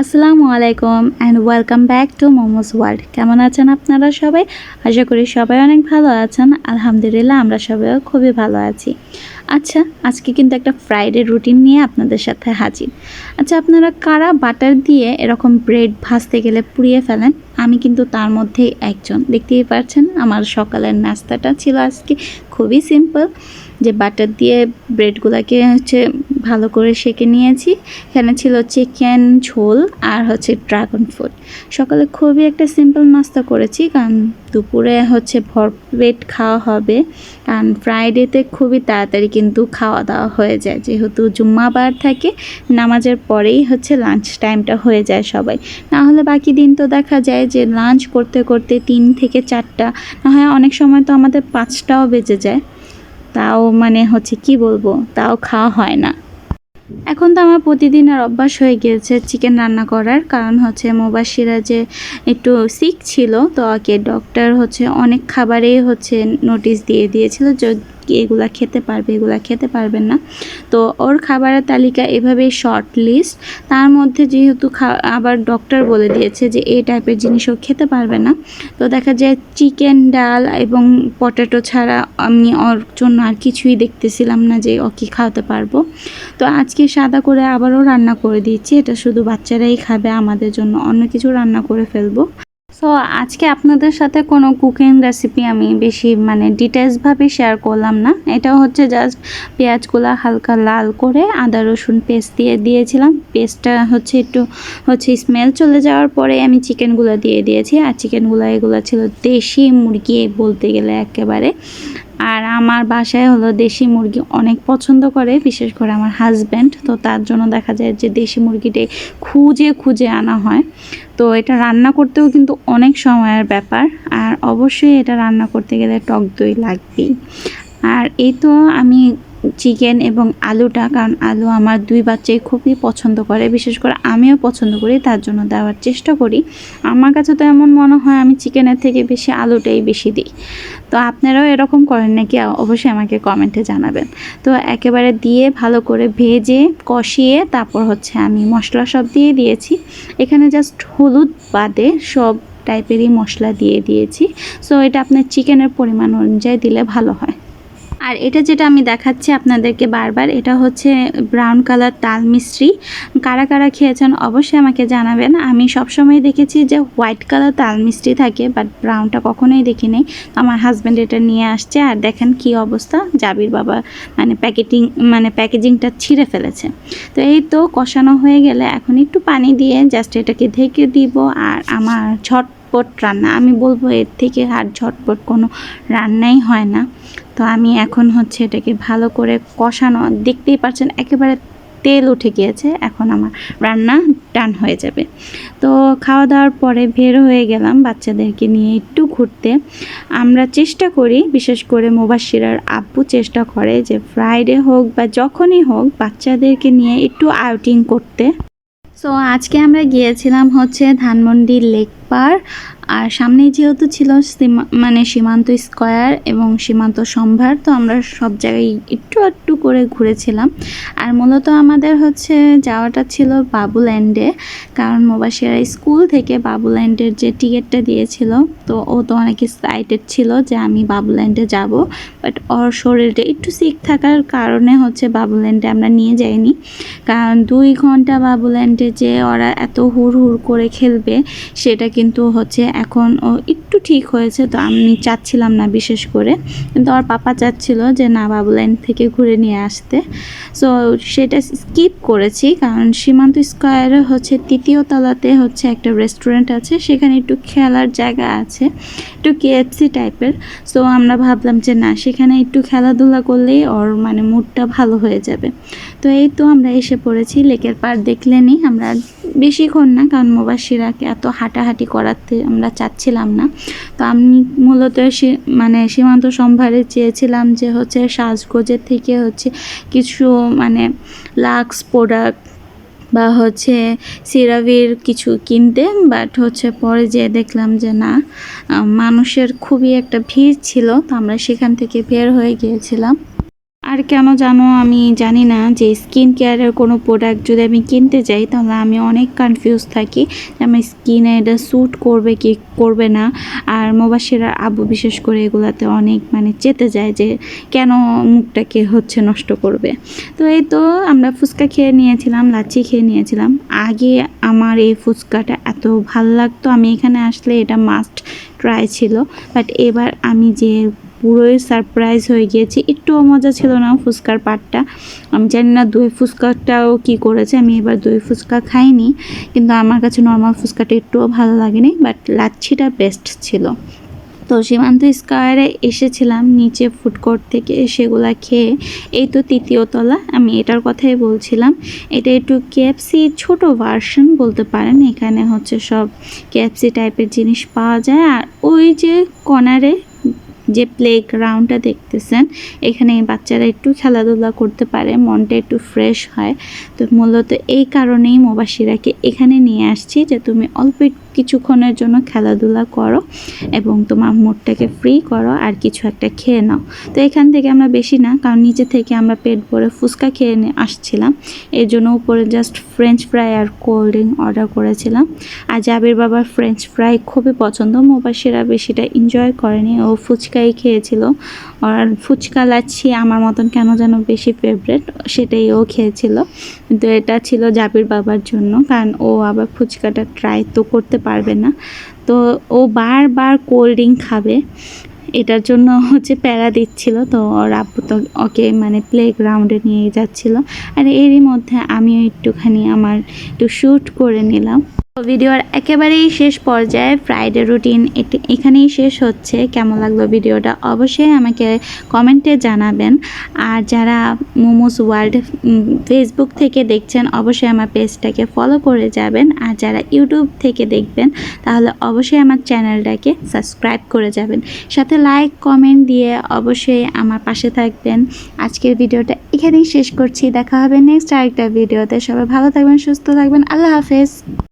আসসালামু আলাইকুম and welcome back to momos world. কেমন আছেন আপনারা সবাই? আশা করি সবাই অনেক ভালো আছেন। আলহামদুলিল্লাহ আমরা সবাইও খুবই ভালো আছি। আচ্ছা, আজকে কিন্তু একটা ফ্রাইডে রুটিন নিয়ে আপনাদের সাথে হাজির। আচ্ছা, আপনারা কারা বাটার দিয়ে এরকম ব্রেড ভাজতে গেলে পুড়িয়ে ফেলেন? আমি কিন্তু তার মধ্যেই একজন। দেখতেই পাচ্ছেন আমার সকালের নাস্তাটা ছিল আজকে খুবই সিম্পল, যে বাটার দিয়ে ব্রেডগুলোকে ভালো করে সেঁকে নিয়েছি। এখানে ছিল চিকেন ঝোল আর ড্রাগন ফ্রুট। সকালে খুবই একটা সিম্পল নাস্তা করেছি, কারণ দুপুরে ভরপেট খাওয়া হবে। কারণ ফ্রাইডেতে খুবই তাড়াতাড়ি কিন্তু খাওয়া দাওয়া হয়ে যায়, যেহেতু জুম্মাবার থাকে, নামাজের পরেই লাঞ্চ টাইমটা হয়ে যায় সবাই। না হলে বাকি দিন তো দেখা যায় যে লাঞ্চ করতে করতে 3 থেকে 4টা, না হয় অনেক সময় তো আমাদের 5টাও বেজে যায়। তাও কি বলবো, তাও খাওয়া হয় না। এখন তো আমার প্রতিদিনের অভ্যাস হয়ে গিয়েছে চিকেন রান্না করার, কারণ মুবাশিরা যে একটু সিক ছিল, তো ওকে ডক্টর অনেক খাবারেই নোটিশ দিয়ে দিয়েছিল যে এগুলা খেতে পারবে, এগুলা খেতে পারবেন না। তো ওর খাবারের তালিকা এভাবেই শর্ট লিস্ট। তার মধ্যে যেহেতু আবার ডক্টর বলে দিয়েছে যে এই টাইপের জিনিসও খেতে পারবে না, তো দেখা যায় চিকেন, ডাল এবং পটেটো ছাড়া আমি ওর জন্য আর কিছুই দেখতেছিলাম না যে ও কি খাওয়াতে পারবো। তো আজকে সাদা করে আবারও রান্না করে দিচ্ছি। এটা শুধু বাচ্চারাই খাবে, আমাদের জন্য অন্য কিছু রান্না করে ফেলবো। সো আজকে আপনাদের সাথে কোনো কুকিং রেসিপি আমি বেশি ডিটেলসভাবে শেয়ার করলাম না। এটা জাস্ট পেঁয়াজগুলো হালকা লাল করে আদা রসুন পেস্ট দিয়ে দিয়েছিলাম। পেস্টটা একটু স্মেল চলে যাওয়ার পরে আমি চিকেনগুলো দিয়ে দিয়েছি। আর এগুলো ছিল দেশি মুরগি বলতে গেলে একেবারে। আর আমার বাসায় দেশি মুরগি অনেক পছন্দ করে, বিশেষ করে আমার হাজব্যান্ড। তো তার জন্য দেখা যায় যে দেশি মুরগিটাই খুঁজে খুঁজে আনা হয়। তো এটা রান্না করতেও কিন্তু অনেক সময়ের ব্যাপার, আর অবশ্যই এটা রান্না করতে গেলে টক দই লাগবেই। আর এই তো আমি চিকেন এবং আলুটা, কারণ আলু আমার 2 বাচ্চাই খুবই পছন্দ করে, বিশেষ করে আমিও পছন্দ করি, তার জন্য দেওয়ার চেষ্টা করি। আমার কাছে তো এমন মনে হয় আমি চিকেনের থেকে বেশি আলুটাই বেশি দিই। তো আপনারাও এরকম করেন নাকি? অবশ্যই আমাকে কমেন্টে জানাবেন। তো একেবারে দিয়ে ভালো করে ভেজে কষিয়ে তারপর আমি মশলা সব দিয়ে দিয়েছি। এখানে জাস্ট হলুদ বাদে সব টাইপেরই মশলা দিয়ে দিয়েছি। সো এটা আপনার চিকেনের পরিমাণ অনুযায়ী দিলে ভালো হয়। আর এটা যেটা আমি দেখাচ্ছি আপনাদেরকে বারবার, এটা ব্রাউন কালার তাল মিস্ত্রি। কারা কারা খেয়েছেন অবশ্যই আমাকে জানাবেন। আমি সবসময় দেখেছি যে হোয়াইট কালার তাল মিস্ত্রি থাকে, বাট ব্রাউনটা কখনোই দেখি নাই। আমার হাজব্যান্ড এটা নিয়ে আসছে, আর দেখেন কি অবস্থা, জাবির বাবা প্যাকেজিংটা ছিঁড়ে ফেলেছে। তো এই তো কষানো হয়ে গেলে এখন একটু পানি দিয়ে জাস্ট এটাকে ঢেকে দিব। আর আমার ঝটপট রান্না, আমি বলবো এর থেকে আর ঝটপট কোনো রান্নাই হয় না। তো আমি এখন এটাকে ভালো করে কষানো, দেখতেই পাচ্ছেন একেবারে তেল উঠে গিয়েছে। এখন আমার রান্না ডান হয়ে যাবে। তো খাওয়া দাওয়ার পরে বের হয়ে গেলাম বাচ্চাদেরকে নিয়ে একটু ঘুরতে। আমরা চেষ্টা করি, বিশেষ করে মুবাশিরার আব্বু চেষ্টা করে যে ফ্রাইডে হোক বা যখনই হোক বাচ্চাদেরকে নিয়ে একটু আউটিং করতে। সো আজকে আমরা গিয়েছিলাম ধানমন্ডি লেক পার্ক। আর সামনেই যেহেতু ছিল সীমান্ত স্কয়ার এবং সীমান্ত সম্ভার, তো আমরা সব জায়গায় একটু একটু করে ঘুরেছিলাম। আর মূলত আমাদের যাওয়াটা ছিল বাবুল্যান্ডে, কারণ মুবাশিরা স্কুল থেকে বাবুল্যান্ডের যে টিকিটটা দিয়েছিল, তো ও তো অনেক এক্সাইটেড ছিল যে আমি বাবুল্যান্ডে যাব। বাট ওর শরীরটা একটু সিক থাকার কারণে বাবুল্যান্ডে আমরা নিয়ে যাইনি। কারণ 2 ঘন্টা বাবুল্যান্ডে যে ওরা এত হুড় করে খেলবে, সেটা কিন্তু এখন ও একটু ঠিক হয়েছে। তো আমি চাচ্ছিলাম না বিশেষ করে, কিন্তু ওর পাপা চাচ্ছিল যে না বাবুল্যান্ড থেকে ঘুরে নিয়ে আসতে। সো সেটা স্কিপ করেছি, কারণ সীমান্ত স্কয়ারে 3য় তলাতে একটা রেস্টুরেন্ট আছে, সেখানে একটু খেলার জায়গা আছে, একটু KFC টাইপের। সো আমরা ভাবলাম যে না, সেখানে একটু খেলাধুলা করলেই ওর মুডটা ভালো হয়ে যাবে। তো এই তো আমরা এসে পড়েছি লেকের পাড়। দেখলেনি, আমরা বেশিক্ষণ না, কারণ মুবাশিরাকে এত হাঁটাহাঁটি করাতে আমরা চাচ্ছিলাম না। তো আমি মূলত সীমান্ত সম্ভারে চেয়েছিলাম যে সাজগোজের থেকে কিছু লাক্স প্রোডাক্ট বা সিরাভির কিছু কিনতে। বাট পরে যেয়ে দেখলাম যে না, মানুষের খুবই একটা ভিড় ছিল, তো আমরা সেখান থেকে বের হয়ে গিয়েছিলাম। আর কেন জানো আমি জানি না যে স্কিন কেয়ারের কোনো প্রোডাক্ট যদি আমি কিনতে যাই তাহলে আমি অনেক কনফিউজ থাকি যে আমার স্কিনে এটা স্যুট করবে কি করবে না। আর মুবাশিরা আব্বু বিশেষ করে এগুলাতে অনেক মানে চেতে যায় যে কেন মুখটাকে হচ্ছে নষ্ট করবে। তো এই তো আমরা ফুচকা খেয়ে নিয়েছিলাম, লাচ্ছি খেয়ে নিয়েছিলাম। আগে আমার এই ফুচকাটা এত ভাল লাগতো, আমি এখানে আসলে এটা মাস্ট ট্রাই ছিল। বাট এবার আমি যে পুরোই সারপ্রাইজ হয়ে গিয়েছি, একটুও মজা ছিল না ফুচকার পাটটা। আমি জানি না দই ফুচকাটাও কী করেছে, আমি এবার দই ফুচকা খাইনি, কিন্তু আমার কাছে নর্মাল ফুচকাটা একটুও ভালো লাগেনি, বাট লাচ্ছিটা বেস্ট ছিল। তো সীমান্ত স্কয়ারে এসেছিলাম নিচে ফুড কোর্ট থেকে, সেগুলা খেয়ে এই তো তৃতীয় তলা, আমি এটার কথাই বলছিলাম। এটা একটু কেএফসি ছোট ভার্সন বলতে পারেন। এখানে হচ্ছে সব কেএফসি টাইপের জিনিস পাওয়া যায়। আর ওই যে কর্নারে যে প্লে গ্রাউন্ডটা দেখতেছেন, এখানে বাচ্চারা একটু খেলাধুলা করতে পারে, মনটা একটু ফ্রেশ হয়। তো মূলত এই কারণেই মুবাশিরাকে এখানে নিয়ে আসছি যে তুমি অল্প কিছুক্ষণের জন্য খেলাধুলা করো এবং তোমার মুডটাকে ফ্রি করো আর কিছু একটা খেয়ে নাও। তো এখান থেকে আমরা বেশি না, কারণ নিচে থেকে আমরা পেট ভরে ফুচকা খেয়ে আসছিলাম, এর জন্য উপরে জাস্ট ফ্রেঞ্চ ফ্রাই আর কোল্ড ড্রিঙ্ক অর্ডার করেছিলাম। আর জাবির বাবার ফ্রেঞ্চ ফ্রাই খুবই পছন্দ, মুবাশিরা বেশিটা এনজয় করেনি, ও ফুচকাই খেয়েছিল। আর ফুচকা লাচ্ছি আমার মতন কেন যেন বেশি ফেভারেট, সেটাই ও খেয়েছিল। কিন্তু এটা ছিল জাবির বাবার জন্য, কারণ ও আবার ফুচকাটা ট্রাই তো করতে পারবে না। তো ও বারবার কোল্ড ড্রিঙ্ক খাবে, এটার জন্য হচ্ছে প্যারা দিচ্ছিল। তো ওর আব্বু তো ওকে মানে প্লে গ্রাউন্ডে নিয়ে যাচ্ছিল। আর এরই মধ্যে আমিও একটুখানি আমার একটু শ্যুট করে নিলাম। ভিডিওর একেবারেই শেষ পর্যায়ে ফ্রাইডে রুটিন এখানেই শেষ হচ্ছে। কেমন লাগলো ভিডিওটা অবশ্যই আমাকে কমেন্টে জানাবেন। আর যারা মোমোস ওয়ার্ল্ড ফেসবুক থেকে দেখছেন অবশ্যই আমার পেজটাকে ফলো করে যাবেন। আর যারা ইউটিউব থেকে দেখবেন তাহলে অবশ্যই আমার চ্যানেলটাকে সাবস্ক্রাইব করে যাবেন, সাথে লাইক কমেন্ট দিয়ে অবশ্যই আমার পাশে থাকবেন। আজকের ভিডিওটা এখানেই শেষ করছি, দেখা হবে নেক্সট আরেকটা ভিডিওতে। সবাই ভালো থাকবেন, সুস্থ থাকবেন, আল্লাহ হাফেজ।